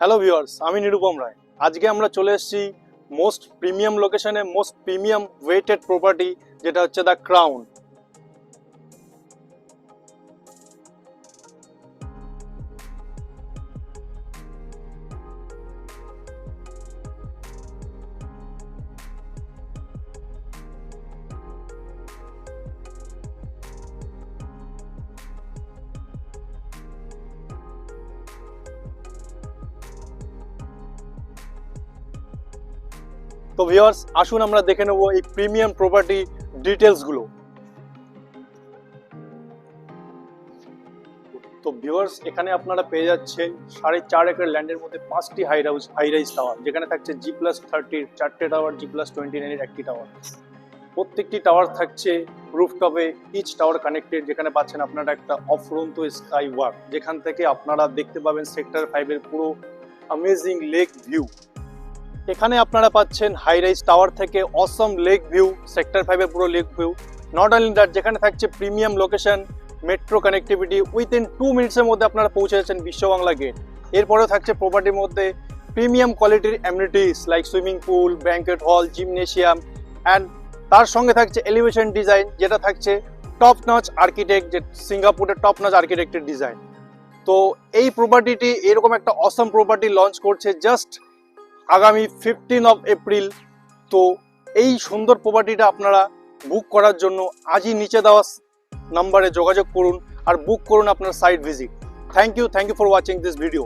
Hello viewers, আমি নিরুপম রায়। আজকে আমরা চলে এসেছি মোস্ট প্রিমিয়াম লোকেশনে, মোস্ট প্রিমিয়াম ওয়েটেড প্রপার্টি, যেটা হচ্ছে দ্য ক্রাউন। তো ভিউয়ার্স, আসুন আমরা দেখে নেবো এই প্রিমিয়াম প্রপার্টি ডিটেলসগুলো। তো ভিউয়ার্স, এখানে আপনারা পেয়ে যাচ্ছেন 4.5 একর ল্যান্ডের মধ্যে 5টি হাই রাইজ টাওয়ার, যেখানে থাকছে G+30 4টে টাওয়ার, G+29 এর একটি টাওয়ার। প্রত্যেকটি টাওয়ার থাকছে রুফটপে, ইচ টাওয়ার কানেক্টেড, যেখানে পাচ্ছেন আপনারা একটা অফরন্ত স্কাই ওয়াক, যেখান থেকে আপনারা দেখতে পাবেন সেক্টর 5 এর পুরো অ্যামেজিং লেক ভিউ। এখানে আপনারা পাচ্ছেন হাই রাইজ টাওয়ার থেকে অসম লেক ভিউ, সেক্টর 5 এর পুরো lake view. Not only that, যেখানে থাকছে premium location, metro connectivity, within 2 মিনিটসের মধ্যে আপনারা পৌঁছে যাচ্ছেন বিশ্ববাংলা গেট। এরপরেও থাকছে প্রপার্টির মধ্যে প্রিমিয়াম কোয়ালিটির অ্যামিনিটিস লাইক সুইমিং পুল, ব্যাঙ্কেট হল, জিমনেশিয়াম, অ্যান্ড তার সঙ্গে থাকছে এলিভেশন ডিজাইন, যেটা থাকছে টপ নচ আর্কিটেক্ট, যে সিঙ্গাপুরের টপ নচ আর্কিটেক্টের ডিজাইন। তো এই প্রপার্টিটি এরকম একটা অসম প্রপার্টি লঞ্চ করছে জাস্ট আগামী 15 এপ্রিল। তো এই সুন্দর প্রপার্টিটা আপনারা বুক করার জন্য আজই নিচে দেওয়া নাম্বারে যোগাযোগ করুন আর বুক করুন আপনার site visit. Thank you for watching this video.